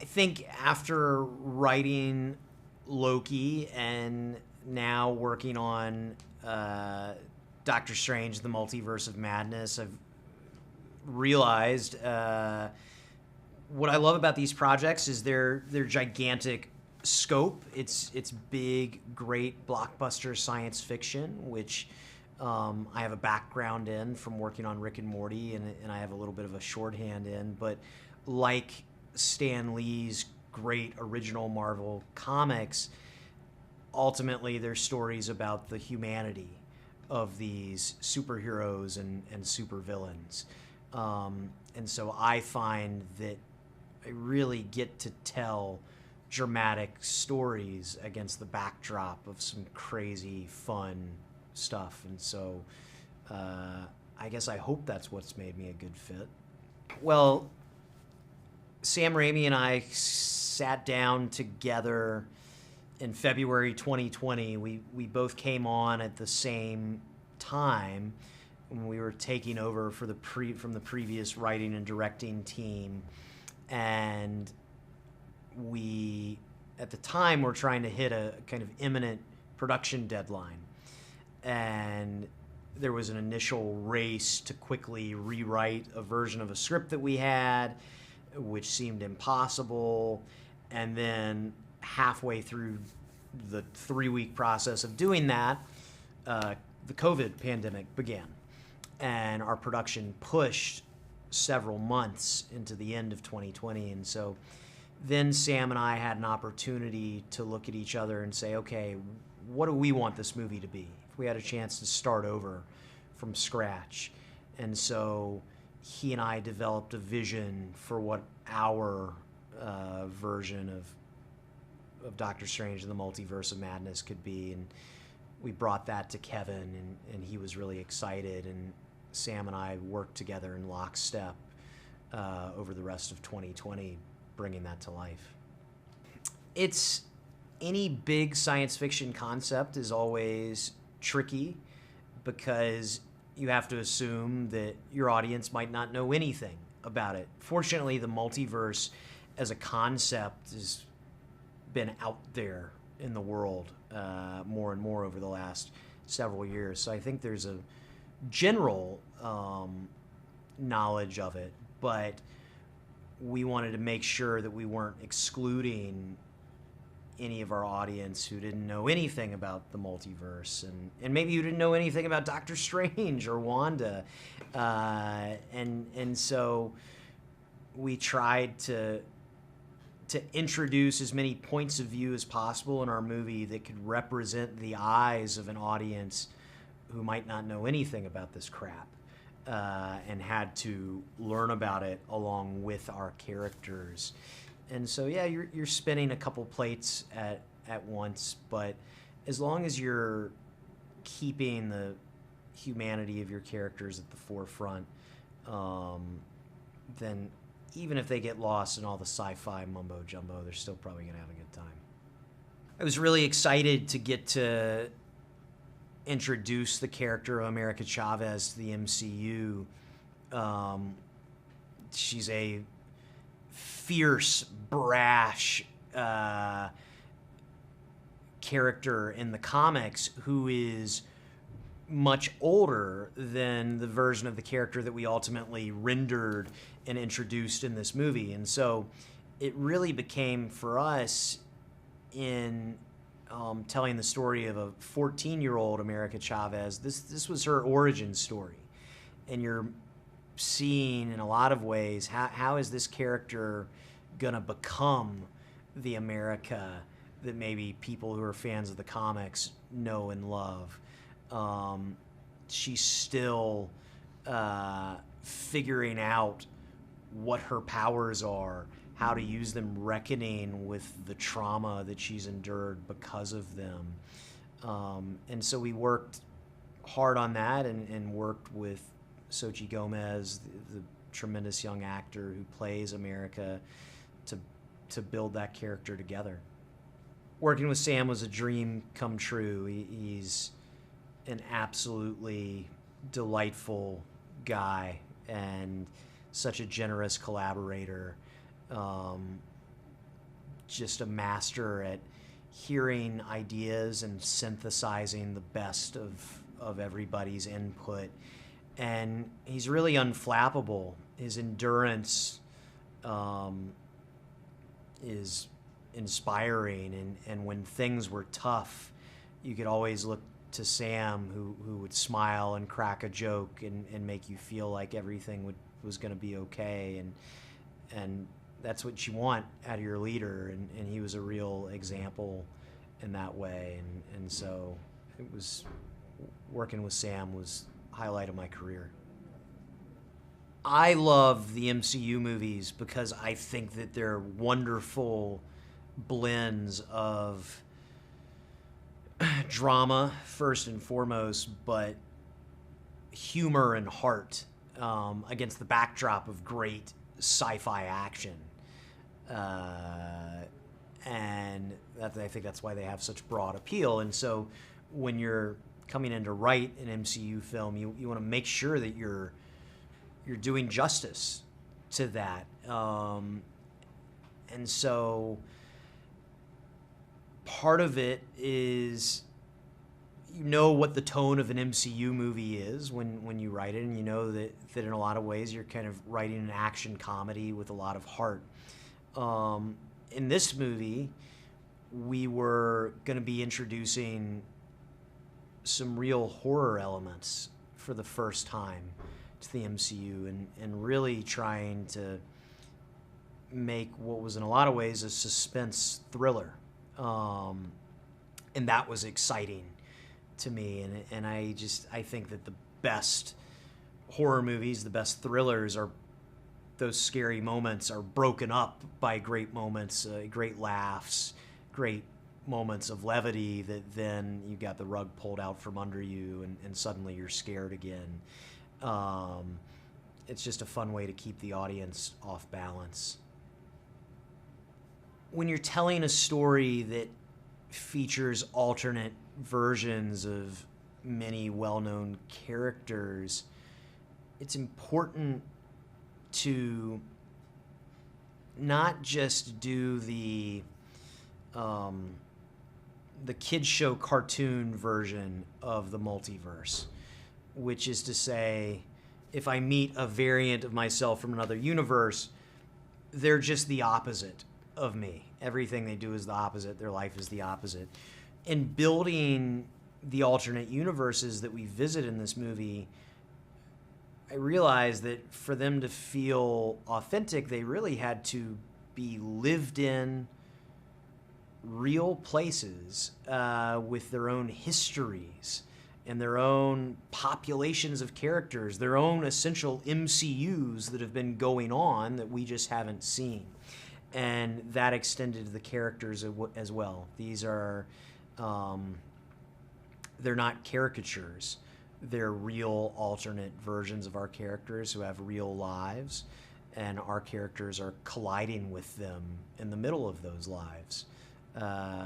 I think after writing Loki and now working on Doctor Strange, the Multiverse of Madness, I've realized what I love about these projects is their gigantic scope. It's big, great blockbuster science fiction, which I have a background in from working on Rick and Morty, and I have a little bit of a shorthand in. But like Stan Lee's great original Marvel comics, ultimately they're stories about the humanity of these superheroes and supervillains. And so I find that I really get to tell dramatic stories against the backdrop of some crazy, fun stuff. And so I guess I hope that's what's made me a good fit. Well, Sam Raimi and I sat down together in February 2020. We both came on at the same time when we were taking over for from the previous writing and directing team, and we at the time were trying to hit a kind of imminent production deadline, and there was an initial race to quickly rewrite a version of a script that we had, which seemed impossible. And then halfway through the 3-week process of doing that, the COVID pandemic began, and our production pushed several months into the end of 2020. And so then Sam and I had an opportunity to look at each other and say, okay, what do we want this movie to be? If we had a chance to start over from scratch. And so he and I developed a vision for what our version of Doctor Strange and the Multiverse of Madness could be. And we brought that to Kevin, and he was really excited. And Sam and I worked together in lockstep over the rest of 2020, bringing that to life. It's any big science fiction concept is always tricky because you have to assume that your audience might not know anything about it. Fortunately, the multiverse as a concept has been out there in the world more and more over the last several years. So I think there's a general knowledge of it, but we wanted to make sure that we weren't excluding any of our audience who didn't know anything about the multiverse, and maybe you didn't know anything about Doctor Strange or Wanda, and so we tried to introduce as many points of view as possible in our movie that could represent the eyes of an audience who might not know anything about this crap, and had to learn about it along with our characters. And so, yeah, you're spinning a couple plates at once, but as long as you're keeping the humanity of your characters at the forefront, then even if they get lost in all the sci-fi mumbo-jumbo, they're still probably going to have a good time. I was really excited to get to introduce the character of America Chavez to the MCU. She's a fierce, brash character in the comics who is much older than the version of the character that we ultimately rendered and introduced in this movie. And so it really became for us in telling the story of a 14-year-old America Chavez. This was her origin story. And you're seeing in a lot of ways how is this character gonna become the America that maybe people who are fans of the comics know and love. She's still figuring out what her powers are, how to use them, reckoning with the trauma that she's endured because of them. And so we worked hard on that and worked with Xochitl Gomez, the tremendous young actor who plays America, to build that character together. Working with Sam was a dream come true. He's an absolutely delightful guy and such a generous collaborator. just a master at hearing ideas and synthesizing the best of everybody's input. And he's really unflappable. His endurance is inspiring. And when things were tough, you could always look to Sam, who would smile and crack a joke and make you feel like everything was going to be okay. And that's what you want out of your leader. And he was a real example in that way. And so it was, working with Sam was highlight of my career. I love the MCU movies because I think that they're wonderful blends of drama, first and foremost, but humor and heart against the backdrop of great sci-fi action. And I think that's why they have such broad appeal. And so when you're coming in to write an MCU film, you want to make sure that you're doing justice to that. And so part of it is, you know what the tone of an MCU movie is when you write it, and you know that in a lot of ways you're kind of writing an action comedy with a lot of heart. In this movie, we were going to be introducing some real horror elements for the first time to the MCU, and really trying to make what was in a lot of ways a suspense thriller. And that was exciting to me. And I think that the best horror movies, the best thrillers, are those scary moments are broken up by great moments, great laughs, great moments of levity that then you got the rug pulled out from under you and suddenly you're scared again. It's just a fun way to keep the audience off balance. When you're telling a story that features alternate versions of many well-known characters, it's important to not just do the kids show cartoon version of the multiverse, which is to say, if I meet a variant of myself from another universe, they're just the opposite of me. Everything they do is the opposite. Their life is the opposite. In building the alternate universes that we visit in this movie, I realized that for them to feel authentic, they really had to be lived in real places with their own histories and their own populations of characters, their own essential MCUs that have been going on that we just haven't seen. And that extended to the characters as well. These are, they're not caricatures. They're real alternate versions of our characters who have real lives, and our characters are colliding with them in the middle of those lives,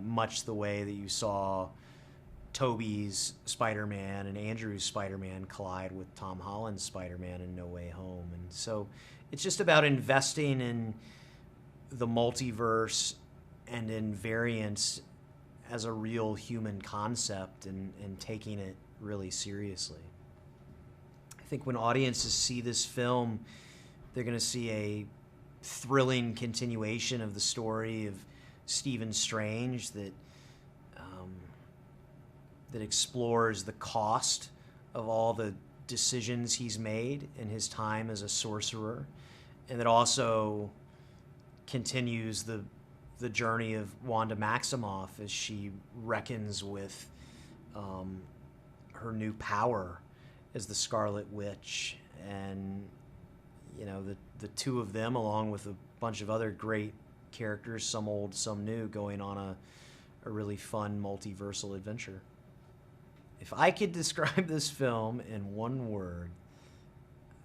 much the way that you saw Tobey's Spider-Man and Andrew's Spider-Man collide with Tom Holland's Spider-Man in No Way Home. And so it's just about investing in the multiverse and in variance as a real human concept and taking it really seriously. I think when audiences see this film, they're going to see a thrilling continuation of the story of Stephen Strange that explores the cost of all the decisions he's made in his time as a sorcerer, and that also continues the journey of Wanda Maximoff as she reckons with her new power as the Scarlet Witch. And you know, the two of them, along with a bunch of other great characters, some old, some new, going on a really fun multiversal adventure. If I could describe this film in one word,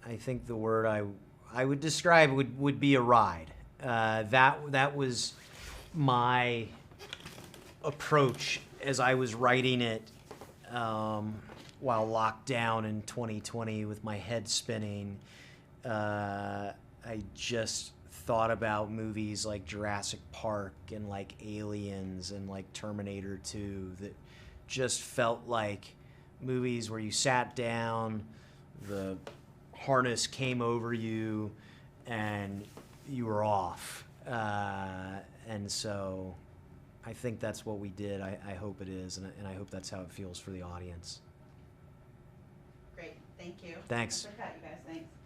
I think the word I would describe would be a ride. That was my approach as I was writing it while locked down in 2020 with my head spinning. I just thought about movies like Jurassic Park and like Aliens and like Terminator 2 that just felt like movies where you sat down, the harness came over you, and you were off. And so I think that's what we did. I hope it is, and I hope that's how it feels for the audience. Great. Thank you. Thanks. That's our cut, you guys. Thanks.